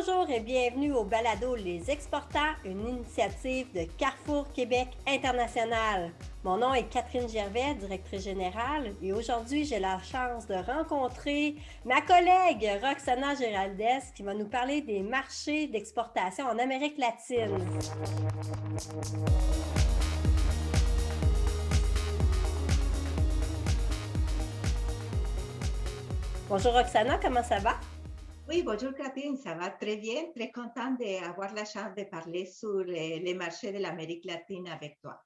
Bonjour et bienvenue au balado Les Exportants, une initiative de Carrefour Québec International. Mon nom est Catherine Gervais, directrice générale, et aujourd'hui j'ai la chance de rencontrer ma collègue Roxana Géraldez qui va nous parler des marchés d'exportation en Amérique latine. Bonjour Roxana, comment ça va? Oui, bonjour Catherine, ça va très bien. Très contente d'avoir la chance de parler sur les marchés de l'Amérique latine avec toi.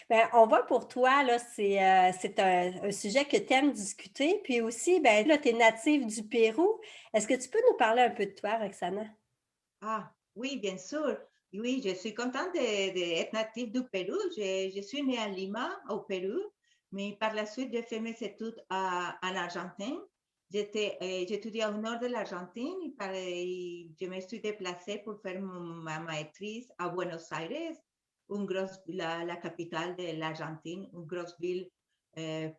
Ben, on voit pour toi, là, c'est un sujet que tu aimes discuter. Puis aussi, ben, là, tu es native du Pérou. Est-ce que tu peux nous parler un peu de toi, Roxana? Ah, oui, bien sûr. Oui, je suis contente d'être native du Pérou. Je suis née à Lima, au Pérou, mais par la suite, j'ai fait mes études en Argentine. J'étudiais au nord de l'Argentine et je me suis déplacée pour faire ma maîtrise à Buenos Aires, la capitale de l'Argentine, une grosse ville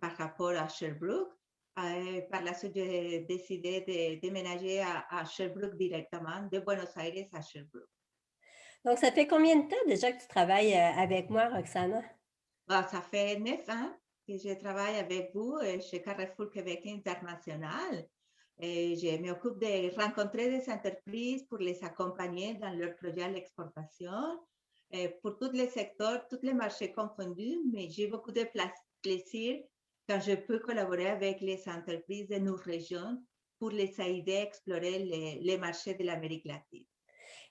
par rapport à Sherbrooke. Par la suite, j'ai décidé de déménager à Sherbrooke directement, de Buenos Aires à Sherbrooke. Donc, ça fait combien de temps déjà que tu travailles avec moi, Roxana? Bah, ça fait 9 ans que je travaille avec vous chez Carrefour Québec International. Et je m'occupe de rencontrer des entreprises pour les accompagner dans leur projet à l'exportation, pour tous les secteurs, tous les marchés confondus, mais j'ai beaucoup de plaisir quand je peux collaborer avec les entreprises de nos régions pour les aider à explorer les marchés de l'Amérique latine.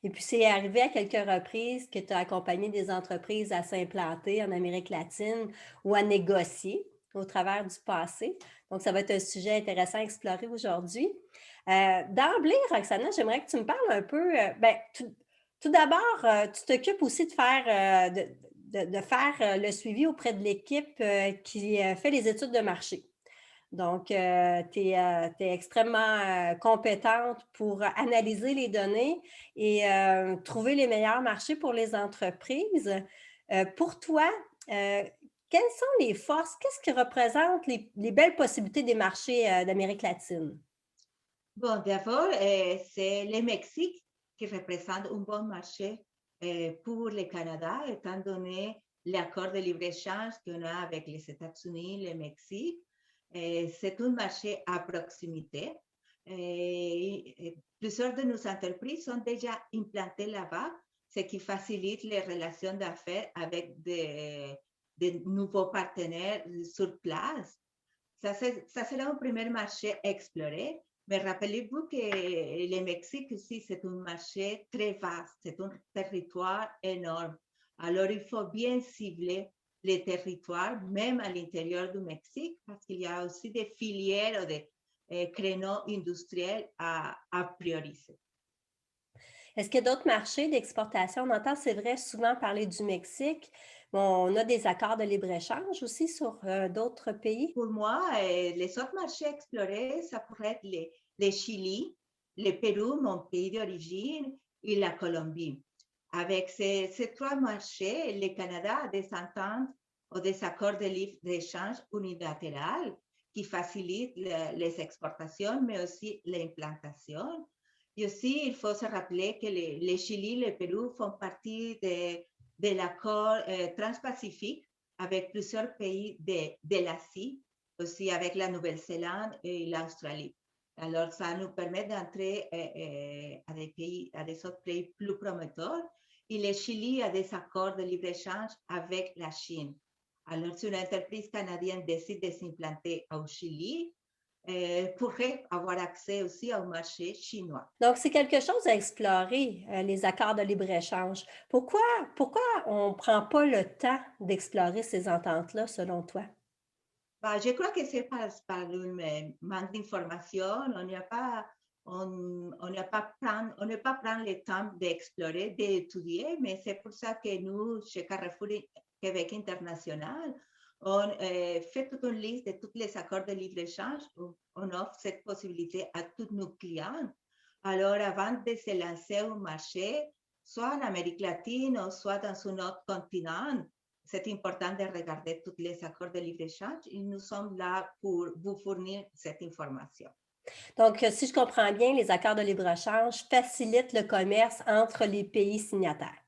Et puis, c'est arrivé à quelques reprises que tu as accompagné des entreprises à s'implanter en Amérique latine ou à négocier au travers du passé. Donc, ça va être un sujet intéressant à explorer aujourd'hui. D'emblée, Roxana, j'aimerais que tu me parles un peu, ben, tout d'abord, tu t'occupes aussi de faire, de faire le suivi auprès de l'équipe qui fait les études de marché. Donc, tu es extrêmement compétente pour analyser les données et trouver les meilleurs marchés pour les entreprises. Pour toi, quelles sont les forces? Qu'est-ce qui représente les belles possibilités des marchés d'Amérique latine? Bon, d'abord, c'est le Mexique qui représente un bon marché pour le Canada, étant donné l'accord de libre-échange qu'on a avec les États-Unis, le Mexique. C'est un marché à proximité. Plusieurs de nos entreprises sont déjà implantées là-bas, ce qui facilite les relations d'affaires avec de nouveaux partenaires sur place. Ça sera un premier marché à explorer. Mais rappelez-vous que le Mexique aussi, c'est un marché très vaste, c'est un territoire énorme. Alors, il faut bien cibler les territoires, même à l'intérieur du Mexique, parce qu'il y a aussi des filières ou des créneaux industriels à prioriser. Est-ce qu'il y a d'autres marchés d'exportation? On entend, c'est vrai, souvent parler du Mexique. Bon, on a des accords de libre-échange aussi sur d'autres pays. Pour moi, les autres marchés explorés, ça pourrait être les Chili, le Pérou, mon pays d'origine, et la Colombie. Avec ces trois marchés, le Canada a des ententes ou des accords de libre-échange unilatérales qui facilitent les exportations, mais aussi l'implantation. Et aussi, il faut se rappeler que le Chili et le Pérou font partie de l'accord transpacifique avec plusieurs pays de l'Asie, aussi avec la Nouvelle-Zélande et l'Australie. Alors, ça nous permet d'entrer à des autres pays plus prometteurs. Et le Chili a des accords de libre-échange avec la Chine. Alors, si une entreprise canadienne décide de s'implanter au Chili, pourrait avoir accès aussi au marché chinois. Donc, c'est quelque chose à explorer, les accords de libre-échange. Pourquoi on ne prend pas le temps d'explorer ces ententes-là, selon toi? Bah, je crois que c'est par un manque d'information. On n'a pas prendre le temps d'explorer, d'étudier, mais c'est pour ça que nous, chez Carrefour Québec International, on fait toute une liste de tous les accords de libre-échange. On offre cette possibilité à tous nos clients. Alors, avant de se lancer au marché, soit en Amérique latine ou soit dans un autre continent, c'est important de regarder tous les accords de libre-échange et nous sommes là pour vous fournir cette information. Donc, si je comprends bien, les accords de libre-échange facilitent le commerce entre les pays signataires.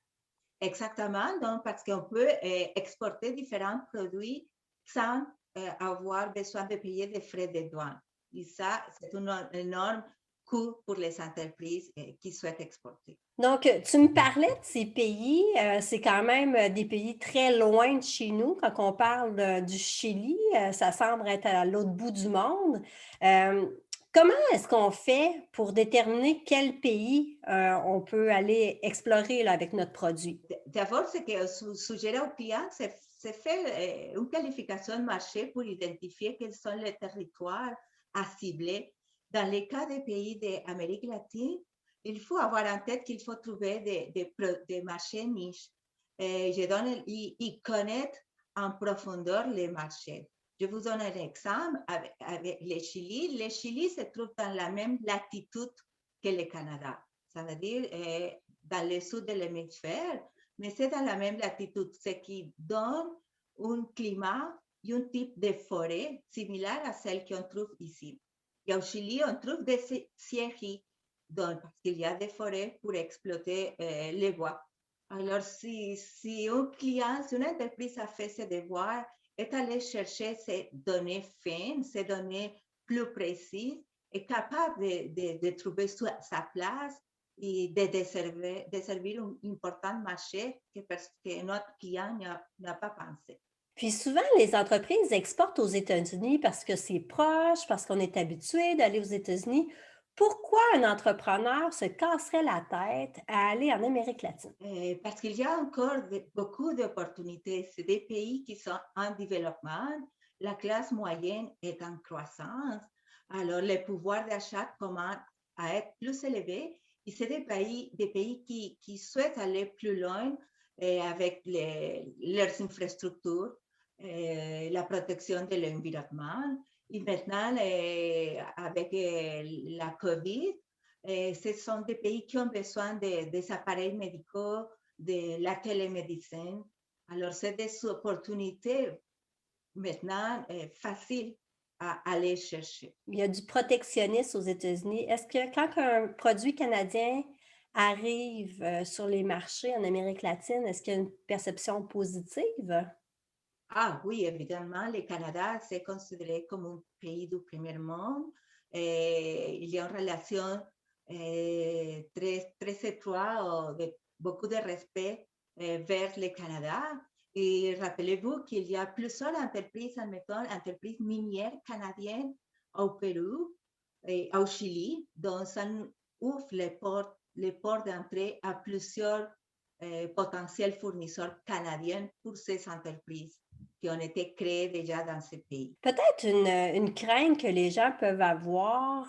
Exactement, donc parce qu'on peut exporter différents produits sans avoir besoin de payer des frais de douane. Et ça, c'est un énorme coût pour les entreprises qui souhaitent exporter. Donc, tu me parlais de ces pays, c'est quand même des pays très loin de chez nous. Quand on parle du Chili, ça semble être à l'autre bout du monde. Euh, Comment est-ce qu'on fait pour déterminer quel pays on peut aller explorer là, avec notre produit? D'abord, c'est que suggère aux clients, c'est fait une qualification de marché pour identifier quels sont les territoires à cibler. Dans les cas des pays d'Amérique latine, il faut avoir en tête qu'il faut trouver des marchés niches. Ils connaissent en profondeur les marchés. Je vous donne un exemple avec le Chili. Le Chili se trouve dans la même latitude que le Canada, ça veut dire dans le sud de l'hémisphère, mais c'est dans la même latitude, ce qui donne un climat et un type de forêt similaire à celle qu'on trouve ici. Et au Chili, on trouve des scieries, donc, parce qu'il y a des forêts pour exploiter les bois. Alors, si un client, si une entreprise a fait ses devoirs, est allé chercher ces données fines, ces données plus précises, est capable de trouver sa place et de desservir un important marché que notre client n'a pas pensé. Puis souvent, les entreprises exportent aux États-Unis parce que c'est proche, parce qu'on est habitué d'aller aux États-Unis. Pourquoi un entrepreneur se casserait la tête à aller en Amérique latine? Parce qu'il y a encore beaucoup d'opportunités. C'est des pays qui sont en développement. La classe moyenne est en croissance. Alors, le pouvoir d'achat commence à être plus élevé. Et c'est des pays qui souhaitent aller plus loin avec leurs infrastructures, la protection de l'environnement. Et maintenant, avec la COVID, ce sont des pays qui ont besoin des appareils médicaux, de la télémédecine. Alors, c'est des opportunités maintenant faciles à aller chercher. Il y a du protectionnisme aux États-Unis. Est-ce que quand un produit canadien arrive sur les marchés en Amérique latine, est-ce qu'il y a une perception positive? Ah oui, évidemment, le Canada, c'est considéré comme un pays du premier monde. Il y a une relation très étroite, de beaucoup de respect vers le Canada. Et rappelez-vous qu'il y a plusieurs entreprises, admettons, entreprises minières canadiennes au Pérou et au Chili, dont ça ouvre les portes d'entrée à plusieurs potentiels fournisseurs canadiens pour ces entreprises qui ont été créées déjà dans ces pays. Peut-être une crainte que les gens peuvent avoir,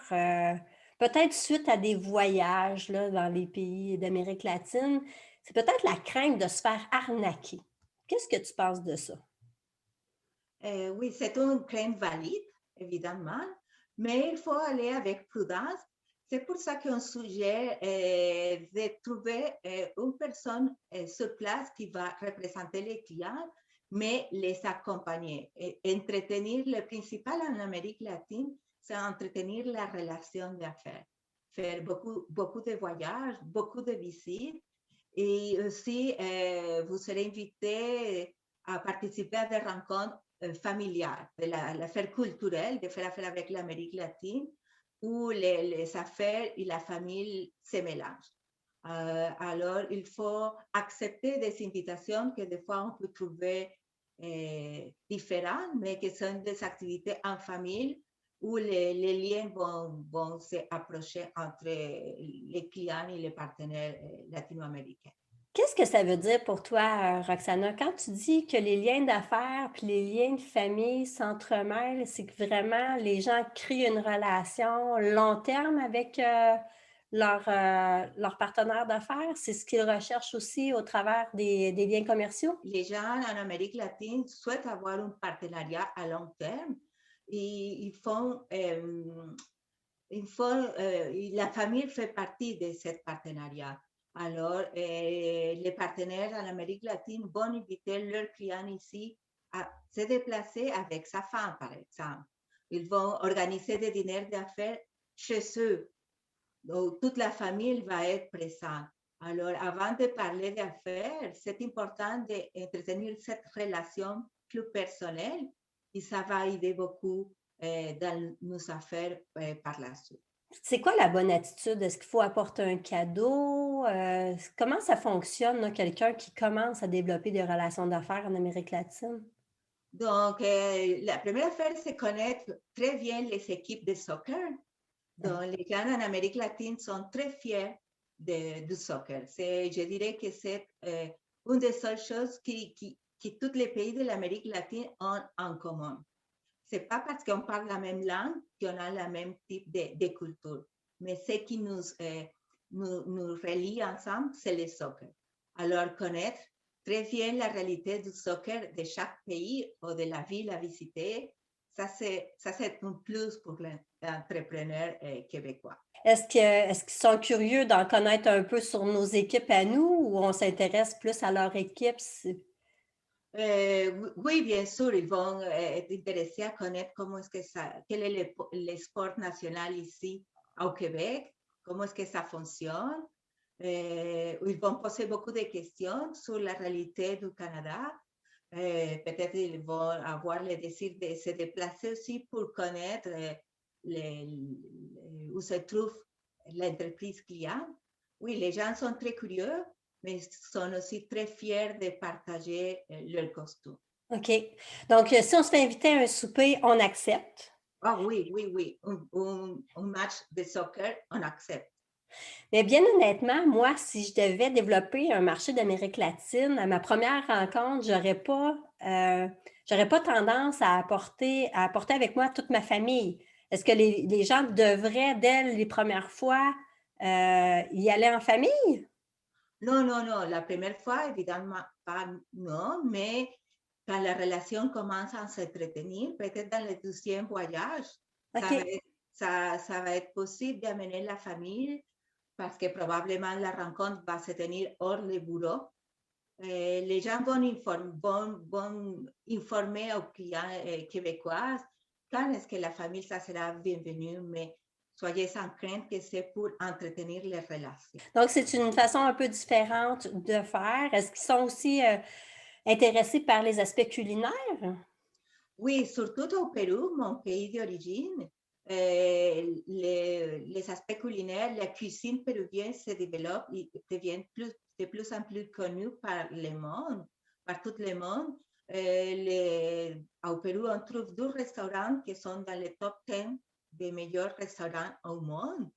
peut-être suite à des voyages là, dans les pays d'Amérique latine, c'est peut-être la crainte de se faire arnaquer. Qu'est-ce que tu penses de ça? Oui, c'est une crainte valide, évidemment, mais il faut aller avec prudence. C'est pour ça qu'on suggère de trouver une personne sur place qui va représenter les clients, mais les accompagner. Et entretenir, le principal en Amérique latine, c'est entretenir la relation d'affaires. Faire beaucoup de voyages, beaucoup de visites. Et aussi, vous serez invité à participer à des rencontres familiales, de l'affaire culturelle, de faire affaire avec l'Amérique latine, où les affaires et la famille se mélangent. Alors, il faut accepter des invitations que des fois on peut trouver différentes, mais qui sont des activités en famille où les liens vont s'approcher entre les clients et les partenaires latino-américains. Qu'est-ce que ça veut dire pour toi, Roxana, quand tu dis que les liens d'affaires puis les liens de famille s'entremêlent, c'est que vraiment les gens créent une relation long terme avec leur partenaire d'affaires? C'est ce qu'ils recherchent aussi au travers des liens commerciaux? Les gens en Amérique latine souhaitent avoir un partenariat à long terme et la famille fait partie de ce partenariat. Alors, les partenaires en Amérique latine vont inviter leurs clients ici à se déplacer avec sa femme, par exemple. Ils vont organiser des dîners d'affaires chez eux. Donc, toute la famille va être présente. Alors, avant de parler d'affaires, c'est important d'entretenir cette relation plus personnelle et ça va aider beaucoup dans nos affaires par la suite. C'est quoi la bonne attitude? Est-ce qu'il faut apporter un cadeau? Comment ça fonctionne, là, quelqu'un qui commence à développer des relations d'affaires en Amérique latine? Donc, la première affaire, c'est connaître très bien les équipes de soccer. Donc, les gens en Amérique latine sont très fiers du soccer. Je dirais que c'est une des seules choses que tous les pays de l'Amérique latine ont en commun. C'est pas parce qu'on parle la même langue qu'on a le même type de culture, mais ce qui nous relie ensemble, c'est le soccer. Alors, connaître très bien la réalité du soccer de chaque pays ou de la ville à visiter, ça c'est un plus pour l'entrepreneur québécois. Est-ce qu'ils sont curieux d'en connaître un peu sur nos équipes à nous ou on s'intéresse plus à leur équipe? Oui, bien sûr, ils vont être intéressés à connaître comment est-ce que quel est le sport national ici au Québec, comment est-ce que ça fonctionne. Ils vont poser beaucoup de questions sur la réalité du Canada. Peut-être ils vont avoir le désir de se déplacer aussi pour connaître où se trouve l'entreprise client. Oui, les gens sont très curieux, mais sont aussi très fiers de partager leur costume. OK. Donc, si on se fait inviter à un souper, on accepte. Ah oui, oui, oui. Un match de soccer, on accepte. Mais bien honnêtement, moi, si je devais développer un marché d'Amérique latine, à ma première rencontre, j'aurais pas tendance à apporter avec moi toute ma famille. Est-ce que les gens devraient, dès les premières fois, y aller en famille? Non, non, non. La première fois, évidemment, pas non, mais quand la relation commence à s'entretenir, peut-être dans le deuxième voyage, ça va OK. être, ça va être possible d'amener la famille parce que probablement la rencontre va se tenir hors le bureau. Les gens vont informer aux clients québécois quand est-ce que la famille, ça sera bienvenue, mais soyez sans crainte que c'est pour entretenir les relations. Donc, c'est une façon un peu différente de faire. Est-ce qu'ils sont aussi intéressés par les aspects culinaires? Oui, surtout au Pérou, mon pays d'origine, les aspects culinaires, la cuisine péruvienne se développe et devient de plus en plus connue par le monde, par tout le monde. Au Pérou, on trouve 2 restaurants qui sont dans le top 10 des meilleurs restaurants au monde.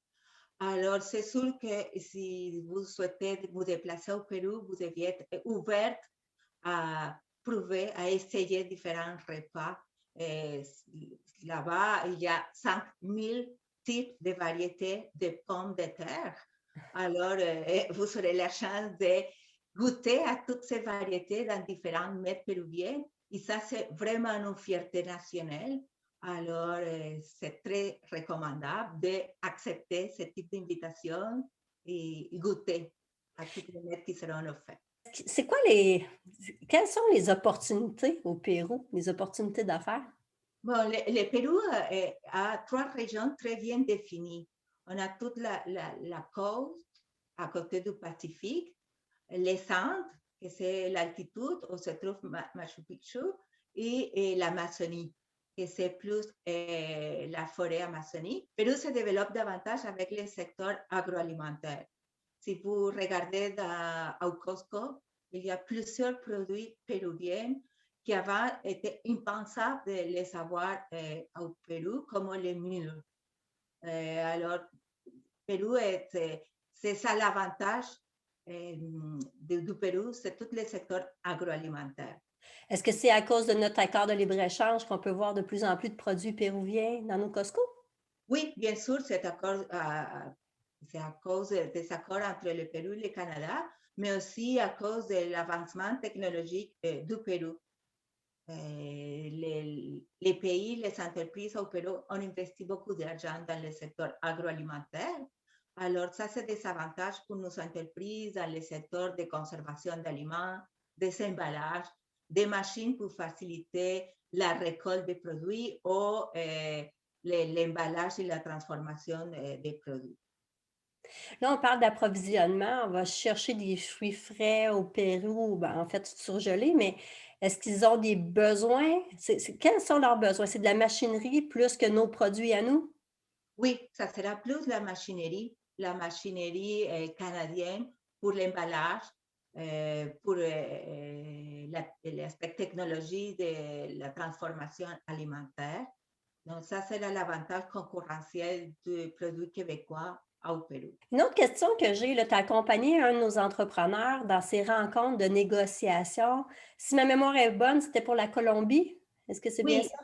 Alors, c'est sûr que si vous souhaitez vous déplacer au Pérou, vous deviez être ouverte à prouver, à essayer différents repas. Là-bas, il y a 5000 types de variétés de pommes de terre. Alors, vous aurez la chance de goûter à toutes ces variétés dans différents mets péruviens. Et ça, c'est vraiment une fierté nationale. Alors, c'est très recommandable d'accepter ce type d'invitation et goûter à toutes les mets qui seront offertes. C'est quoi quelles sont les opportunités au Pérou, les opportunités d'affaires? Bon, le Pérou a 3 régions très bien définies. On a toute la côte à côté du Pacifique, les centres, que c'est l'altitude où se trouve Machu Picchu, et l'Amazonie, que c'est plus la forêt amazonique. Pérou se développe davantage avec le secteur agroalimentaire. Si vous regardez au Costco, il y a plusieurs produits péruviens qui avant étaient impensables de les avoir au Pérou, comme les mûres. Alors, Pérou, c'est ça l'avantage du Pérou, c'est tout le secteur agroalimentaire. Est-ce que c'est à cause de notre accord de libre-échange qu'on peut voir de plus en plus de produits péruviens dans nos Costco? Oui, bien sûr, c'est à cause des accords entre le Pérou et le Canada, mais aussi à cause de l'avancement technologique du Pérou. Les pays, les entreprises au Pérou ont investi beaucoup d'argent dans le secteur agroalimentaire. Alors, ça, c'est des avantages pour nos entreprises dans le secteur de conservation d'aliments, des emballages, des machines pour faciliter la récolte des produits ou l'emballage et la transformation des produits. Là, on parle d'approvisionnement. On va chercher des fruits frais au Pérou, ben, en fait, surgelés, mais est-ce qu'ils ont des besoins? Quels sont leurs besoins? C'est de la machinerie plus que nos produits à nous? Oui, ça sera plus la machinerie canadienne pour l'emballage, pour l'aspect technologie de la transformation alimentaire. Donc, ça, c'est l'avantage concurrentiel du produit québécois au Pérou. Une autre question que j'ai, tu as accompagné un de nos entrepreneurs dans ses rencontres de négociation. Si ma mémoire est bonne, c'était pour la Colombie. Est-ce que c'est bien Oui, ça?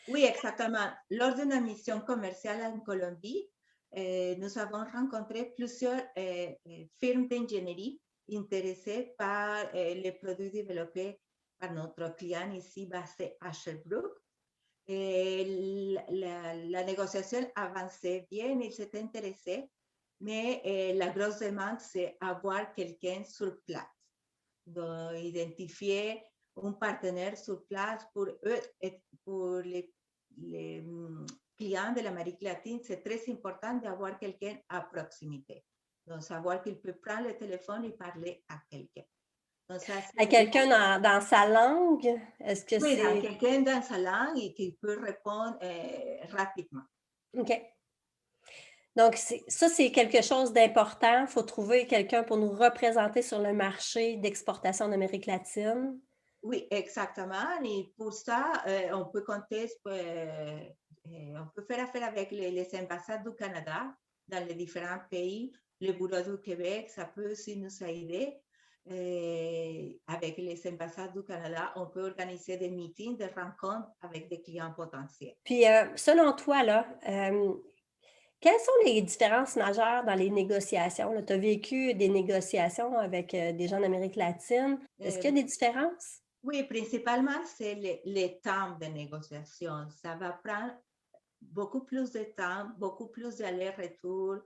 oui, exactement. Lors d'une mission commerciale en Colombie, nous avons rencontré plusieurs firmes d'ingénierie intéressées par les produits développés par notre client ici basé à Sherbrooke. Et la négociation avançait bien, ils s'étaient intéressés, mais la grosse demande, c'est avoir quelqu'un sur place, d'identifier un partenaire sur place pour eux et pour les clients de l'Amérique latine. C'est très important d'avoir quelqu'un à proximité, donc savoir qu'il peut prendre le téléphone et parler à quelqu'un. Donc, ça, À quelqu'un dans sa langue? Est-ce que oui, dans c'est... quelqu'un dans sa langue et qui peut répondre rapidement. OK. Donc, ça, c'est quelque chose d'important. Il faut trouver quelqu'un pour nous représenter sur le marché d'exportation d'Amérique latine. Oui, exactement. Et pour ça, on peut compter, on peut faire affaire avec les ambassades du Canada dans les différents pays. Le Bureau du Québec, ça peut aussi nous aider. Avec les ambassades du Canada, on peut organiser des meetings, des rencontres avec des clients potentiels. Puis, selon toi, là, quelles sont les différences majeures dans les négociations? Tu as vécu des négociations avec des gens d'Amérique latine. Est-ce qu'il y a des différences? Oui, principalement, c'est les temps de négociation. Ça va prendre beaucoup plus de temps, beaucoup plus d'aller-retour,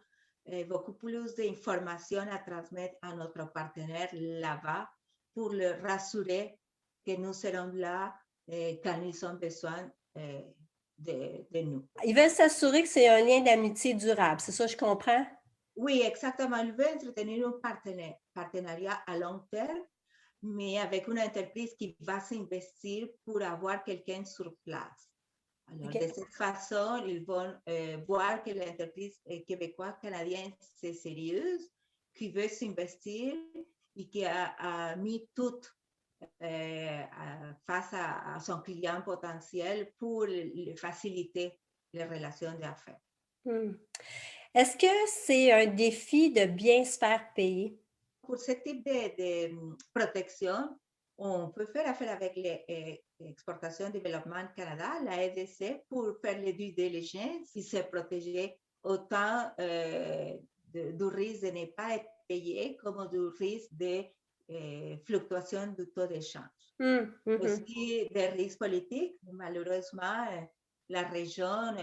beaucoup plus d'informations à transmettre à notre partenaire là-bas pour le rassurer que nous serons là quand ils ont besoin de nous. Ils veulent s'assurer que c'est un lien d'amitié durable. C'est ça, je comprends? Oui, exactement. Ils veulent entretenir un partenariat à long terme, mais avec une entreprise qui va s'investir pour avoir quelqu'un sur place. Alors, OK. de cette façon, ils vont voir que l'entreprise québécoise canadienne, c'est sérieuse, qui veut s'investir et qui a mis tout face à son client potentiel pour faciliter les relations d'affaires. Hmm. Est-ce que c'est un défi de bien se faire payer? Pour ce type de protection, on peut faire affaire avec l'Exportation Développement Canada, la EDC, pour faire les due diligence et se protéger autant du risque de ne pas être payé comme du risque de fluctuation du taux d'échange. Aussi des risques politiques. Malheureusement, la région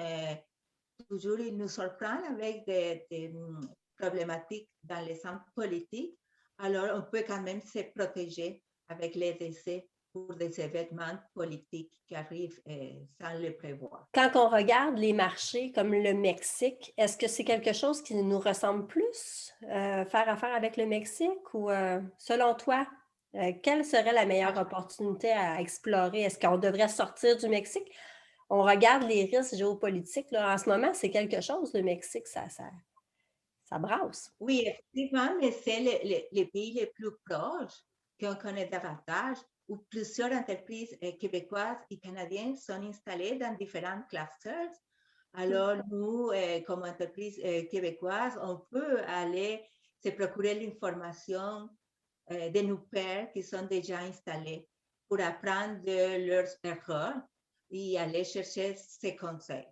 toujours il nous surprend avec des problématiques dans les centres politiques. Alors, on peut quand même se protéger avec les décès pour des événements politiques qui arrivent sans le prévoir. Quand on regarde les marchés comme le Mexique, est-ce que c'est quelque chose qui nous ressemble plus, faire affaire avec le Mexique ou, selon toi, quelle serait la meilleure opportunité à explorer? Est-ce qu'on devrait sortir du Mexique? On regarde les risques géopolitiques, là, en ce moment, c'est quelque chose, le Mexique, ça brasse. Oui, effectivement, mais c'est les pays les plus proches qu'on connaît davantage, où plusieurs entreprises québécoises et canadiennes sont installées dans différents clusters. Alors, nous, comme entreprise québécoise, on peut aller se procurer l'information de nos pairs qui sont déjà installés pour apprendre de leurs erreurs et aller chercher ces conseils.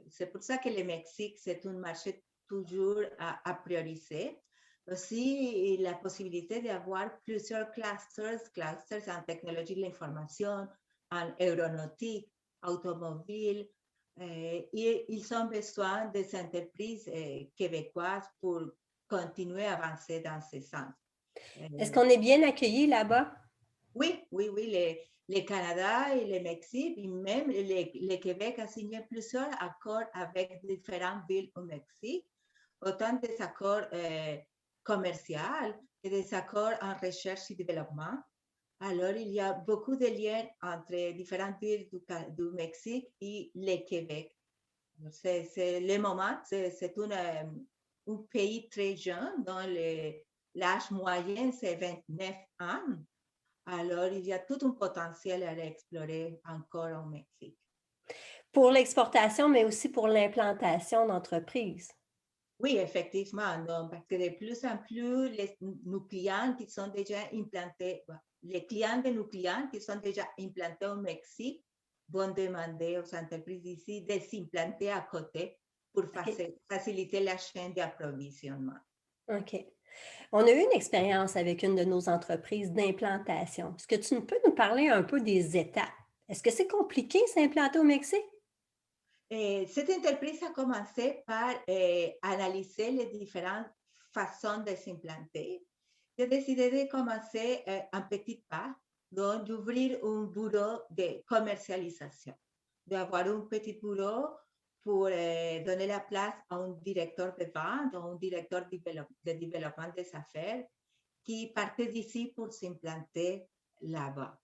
C'est pour ça que le Mexique, c'est un marché toujours à prioriser. Aussi, la possibilité d'avoir plusieurs clusters en technologie de l'information, en aéronautique, automobile, et ils ont besoin des entreprises québécoises pour continuer à avancer dans ce sens. Est-ce qu'on est bien accueillis là-bas? Oui, le Canada et le Mexique, et même le Québec a signé plusieurs accords avec différentes villes au Mexique, autant des accords commerciaux que des accords en recherche et développement. Alors, il y a beaucoup de liens entre différentes villes du Mexique et le Québec. C'est le moment, c'est un pays très jeune, dont l'âge moyen, c'est 29 ans. Alors, il y a tout un potentiel à explorer encore au Mexique. Pour l'exportation, mais aussi pour l'implantation d'entreprises. Oui, effectivement, non, parce que de plus en plus, nos clients qui sont déjà implantés, les clients de nos clients qui sont déjà implantés au Mexique vont demander aux entreprises ici de s'implanter à côté pour OK. faciliter la chaîne d'approvisionnement. OK. On a eu une expérience avec une de nos entreprises d'implantation. Est-ce que tu peux nous parler un peu des étapes? Est-ce que c'est compliqué s'implanter au Mexique? Cette entreprise a commencé par analyser les différentes façons de s'implanter. J'ai décidé de commencer en petit pas, donc d'ouvrir un bureau de commercialisation, d'avoir un petit bureau pour donner la place à un directeur de vente, ou un directeur de développement des affaires qui partait d'ici pour s'implanter là-bas.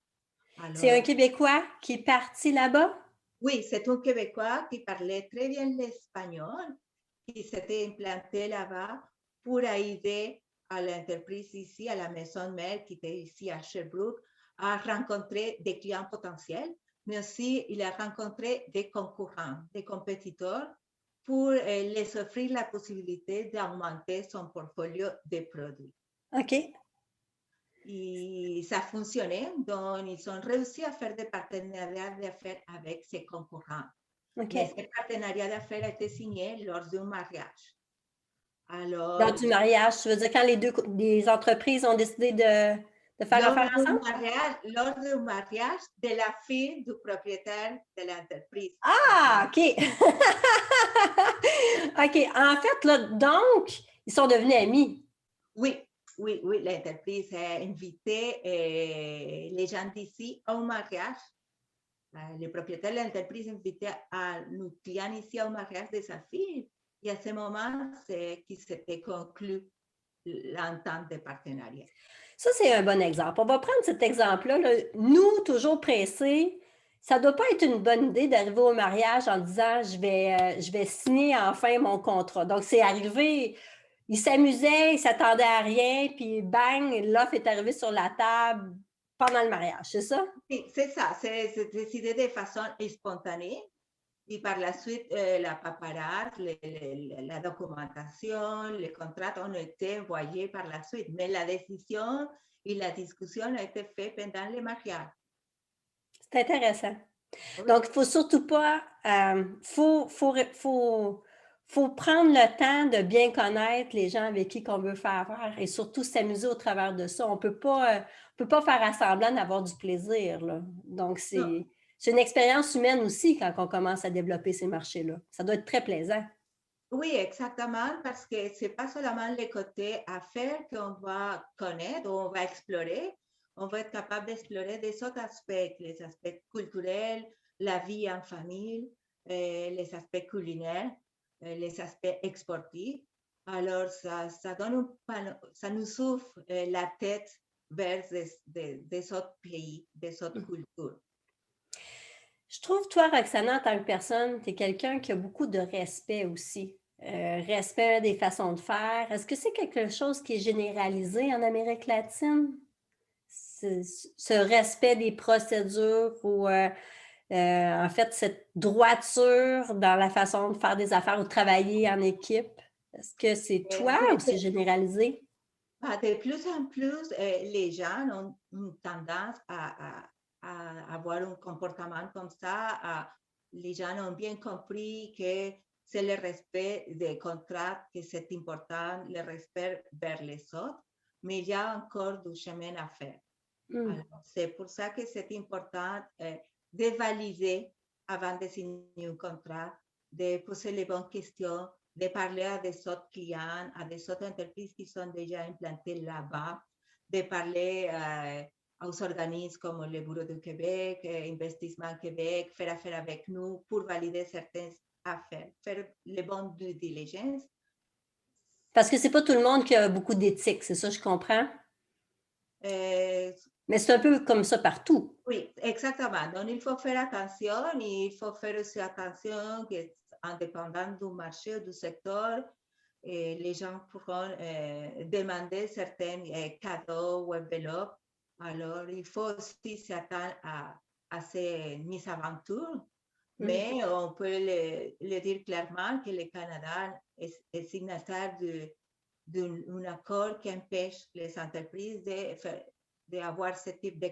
C'est un Alors, Québécois qui est parti là-bas? oui, c'est un Québécois qui parlait très bien l'espagnol, qui s'était implanté là-bas pour aider à l'entreprise ici, à la maison mère qui était ici à Sherbrooke, à rencontrer des clients potentiels, mais aussi il a rencontré des concurrents, des compétiteurs pour les offrir la possibilité d'augmenter son portfolio de produits. OK. Et ça fonctionnait, donc ils ont réussi à faire des partenariats d'affaires avec ses concurrents. Mais OK. ce partenariat d'affaires a été signé lors d'un mariage. Alors, Lors du mariage, tu veux dire quand les entreprises ont décidé de faire affaire ensemble? lors du mariage de la fille du propriétaire de l'entreprise. Ah, OK. OK. En fait, là, donc, ils sont devenus amis. Oui, oui, oui, l'entreprise a invité les gens d'ici au mariage. Le propriétaire de l'entreprise invitait à nos clients ici au mariage de sa fille. Et à ce moment, c'est qui s'était conclu l'entente de partenariat. Ça, c'est un bon exemple. On va prendre cet exemple-là. Là. Nous, toujours pressés, ça ne doit pas être une bonne idée d'arriver au mariage en disant je vais signer enfin mon contrat. Donc, c'est arrivé, il s'amusait, il s'attendait à rien, puis bang, l'offre est arrivée sur la table pendant le mariage, c'est ça? Oui, c'est ça, c'est décidé de façon spontanée. Et par la suite, la paparazzi, la documentation, les contrats ont été envoyés par la suite. Mais la décision et la discussion a été faite pendant le mariage. C'est intéressant. Oui, Donc, il ne faut surtout pas, faut prendre le temps de bien connaître les gens avec qui on veut faire affaire et surtout s'amuser au travers de ça. On peut pas faire à semblant d'avoir du plaisir, là. Donc, non, c'est une expérience humaine aussi quand on commence à développer ces marchés-là. Ça doit être très plaisant. oui, exactement, parce que c'est pas seulement le côté affaires qu'on va connaître, on va explorer, on va être capable d'explorer des autres aspects, les aspects culturels, la vie en famille, les aspects culinaires, les aspects exportifs. Alors, ça donne ça nous ouvre la tête vers des autres pays, des autres cultures. Je trouve, toi, Roxana, en tant que personne, tu es quelqu'un qui a beaucoup de respect aussi. Respect des façons de faire. Est-ce que c'est quelque chose qui est généralisé en Amérique latine? Ce respect des procédures ou en fait cette droiture dans la façon de faire des affaires ou de travailler en équipe. Est-ce que c'est toi Oui, ou c'est généralisé? de plus en plus, les gens ont une tendance à avoir un comportement comme ça. Les gens ont bien compris que c'est le respect des contrats que c'est important, le respect vers les autres, mais il y a encore du chemin à faire. Hmm. Alors, c'est pour ça que c'est important de valider avant de signer un contrat, de poser les bonnes questions, de parler à des autres clients, à des autres entreprises qui sont déjà implantées là-bas, de parler aux organismes comme le Bureau de Québec, Investissement Québec, faire affaire avec nous pour valider certaines affaires, faire les bonnes due diligence. Parce que c'est pas tout le monde qui a beaucoup d'éthique, c'est ça, je comprends? Euh, Mais c'est un peu comme ça partout. oui, exactement. Donc, il faut faire attention, il faut faire aussi attention qu'en dépendant du marché ou du secteur, les gens pourront demander certains cadeaux ou enveloppes. Alors, il faut aussi s'attendre à ces mises aventures, mais on peut le dire clairement que le Canada est signataire d'un accord qui empêche les entreprises d'avoir ce type de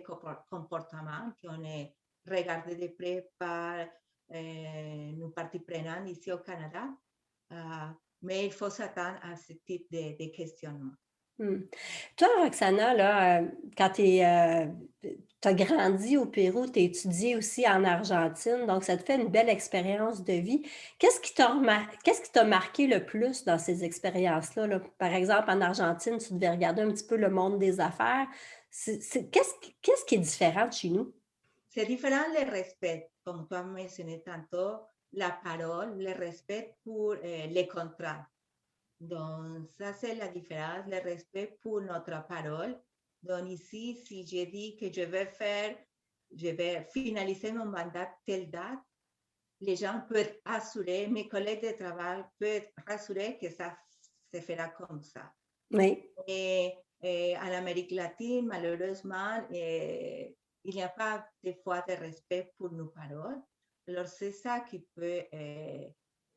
comportement qu'on est regardé de près par nos parties prenantes ici au Canada. Mais il faut s'attendre à ce type de questionnement. Toi, Roxana, là, quand tu as grandi au Pérou, tu as étudié aussi en Argentine, donc ça te fait une belle expérience de vie. Qu'est-ce qui t'a marqué le plus dans ces expériences-là, là? Par exemple, en Argentine, tu devais regarder un petit peu le monde des affaires. Qu'est-ce qui est différent de chez nous? C'est différent le respect, comme tu as mentionné tantôt, la parole, le respect pour les contrats. Donc, ça, c'est la différence, le respect pour notre parole. Donc, ici, si je dis que je vais finaliser mon mandat telle date, les gens peuvent être assurés, mes collègues de travail peuvent être rassurés que ça se fera comme ça. Oui. Et en Amérique latine, malheureusement, il n'y a pas des fois de respect pour nos paroles. Alors, c'est ça qui peut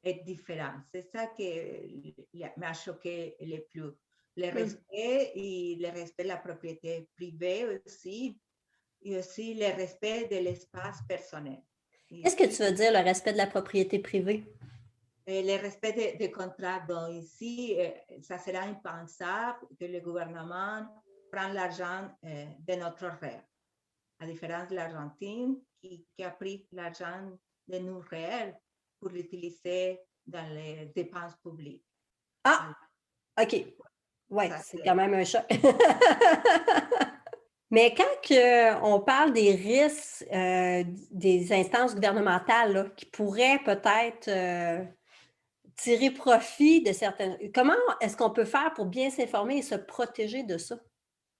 être différent. C'est ça qui m'a choqué le plus. Le respect et le respect de la propriété privée aussi, et aussi le respect de l'espace personnel. Qu'est-ce que tu veux dire, le respect de la propriété privée? Le respect des contrats. Donc, ici, ça sera impensable que le gouvernement prenne l'argent de notre REER, à différence de l'Argentine qui a pris l'argent de nos REER pour l'utiliser dans les dépenses publiques. Ah, OK. Oui, c'est quand même un choc. Mais quand on parle des risques des instances gouvernementales là, qui pourraient peut-être tirer profit de certaines... Comment est-ce qu'on peut faire pour bien s'informer et se protéger de ça?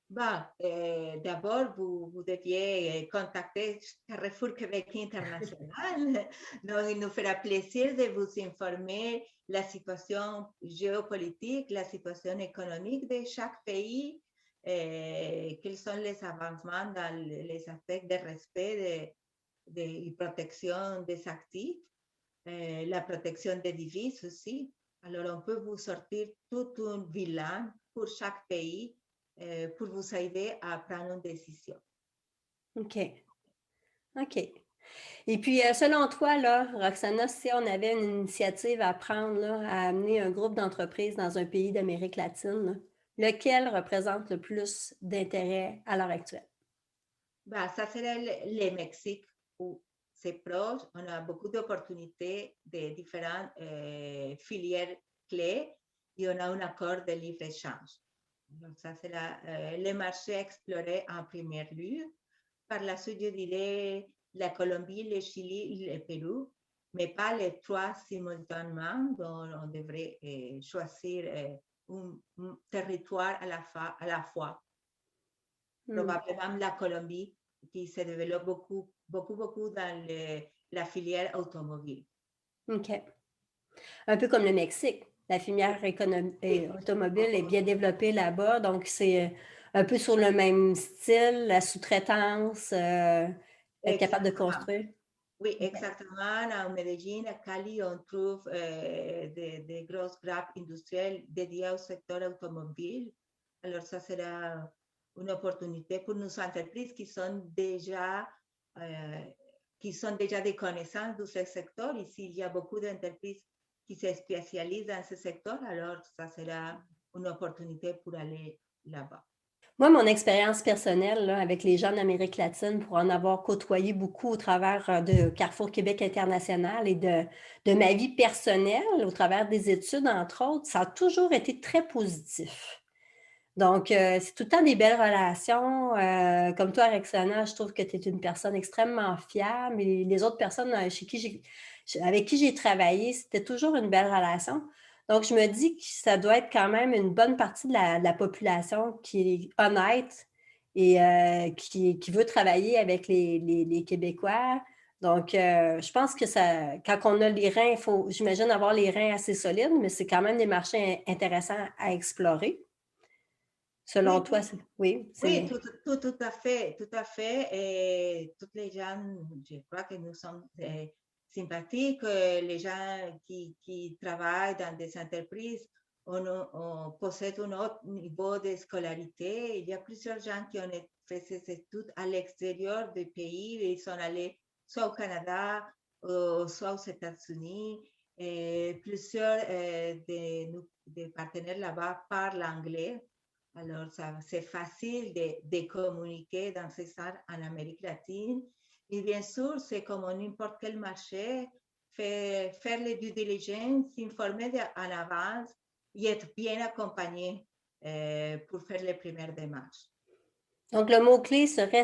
D'abord, vous deviez contacter Carrefour Québec International. Donc, il nous fera plaisir de vous informer la situation géopolitique, la situation économique de chaque pays, quels sont les avancements dans les aspects de respect et protection des actifs, la protection des devises aussi. Alors, on peut vous sortir tout un bilan pour chaque pays pour vous aider à prendre une décision. OK. OK. Et puis, selon toi, là, Roxana, si on avait une initiative à prendre, là, à amener un groupe d'entreprises dans un pays d'Amérique latine, là, lequel représente le plus d'intérêt à l'heure actuelle? Ça serait le Mexique où c'est proche. On a beaucoup d'opportunités de différentes filières clés et on a un accord de libre-échange. Donc, ça sera le marché exploré en premier lieu. Par la suite, je dirais la Colombie, le Chili et le Pérou, mais pas les trois simultanément. Donc, on devrait choisir un territoire à la fois. Probablement la Colombie, qui se développe beaucoup dans la filière automobile. OK. Un peu comme le Mexique. La filière automobile est bien développée là-bas, donc c'est un peu sur le même style, la sous-traitance, être capable de construire. Oui, exactement. À Medellín, à Cali, on trouve des grosses grappes industrielles dédiées au secteur automobile. Alors, ça sera une opportunité pour nos entreprises qui sont déjà des connaissances de ce secteur. Ici, il y a beaucoup d'entreprises qui se spécialisent dans ce secteur. Alors, ça sera une opportunité pour aller là-bas. Moi, mon expérience personnelle là, avec les gens d'Amérique latine, pour en avoir côtoyé beaucoup au travers de Carrefour Québec International et de ma vie personnelle, au travers des études, entre autres, ça a toujours été très positif. Donc, c'est tout le temps des belles relations. Comme toi, Roxana, je trouve que tu es une personne extrêmement fiable. Et les autres personnes avec qui j'ai travaillé, c'était toujours une belle relation. Donc, je me dis que ça doit être quand même une bonne partie de la population qui est honnête et qui veut travailler avec les Québécois. Donc, je pense que quand on a les reins, il faut, j'imagine, avoir les reins assez solides, mais c'est quand même des marchés intéressants à explorer. Selon Oui, toi, oui, oui, c'est... tout à fait, tout à fait. Et toutes les gens, je crois que nous sommes sympathiques. Les gens qui travaillent dans des entreprises, on possède un autre niveau de scolarité. Il y a plusieurs gens qui ont fait ces études à l'extérieur du pays. Ils sont allés soit au Canada, soit aux États-Unis. Et plusieurs des partenaires là-bas parlent anglais. Alors, c'est facile de communiquer dans ces salles en Amérique latine. Et bien sûr, c'est comme n'importe quel marché, faire les due diligence, s'informer en avance et être bien accompagné pour faire les premières démarches. Donc, le mot-clé serait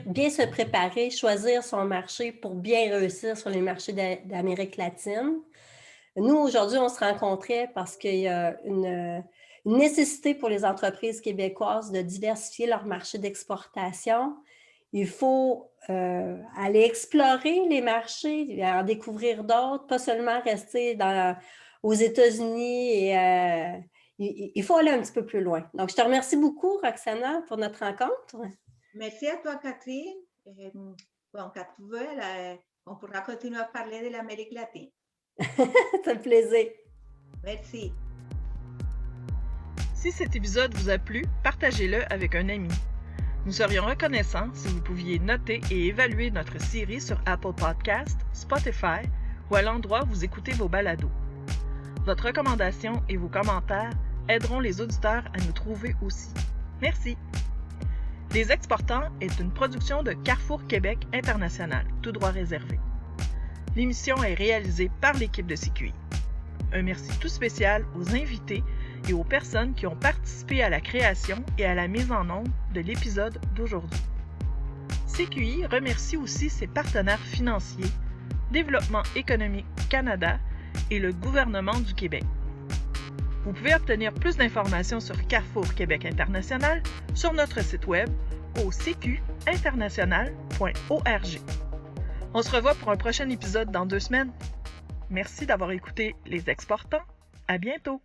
bien se préparer, choisir son marché pour bien réussir sur les marchés d'Amérique latine. Nous, aujourd'hui, on se rencontrait parce qu'il y a une nécessité pour les entreprises québécoises de diversifier leur marché d'exportation. Il faut aller explorer les marchés, en découvrir d'autres, pas seulement rester aux États-Unis. Et il faut aller un petit peu plus loin. Donc, je te remercie beaucoup, Roxana, pour notre rencontre. Merci à toi, Catherine. Bon, quand tu veux, on pourra continuer à parler de l'Amérique latine. C'est un plaisir. Merci. Si cet épisode vous a plu, partagez-le avec un ami. Nous serions reconnaissants si vous pouviez noter et évaluer notre série sur Apple Podcasts, Spotify ou à l'endroit où vous écoutez vos balados. Votre recommandation et vos commentaires aideront les auditeurs à nous trouver aussi. Merci! Les Exportants est une production de Carrefour Québec International, tout droit réservé. L'émission est réalisée par l'équipe de CQI. Un merci tout spécial aux invités et aux personnes qui ont participé à la création et à la mise en onde de l'épisode d'aujourd'hui. CQI remercie aussi ses partenaires financiers, Développement économique Canada et le gouvernement du Québec. Vous pouvez obtenir plus d'informations sur Carrefour Québec International sur notre site web au cqinternational.org. On se revoit pour un prochain épisode dans 2 semaines. Merci d'avoir écouté Les Exportants. À bientôt!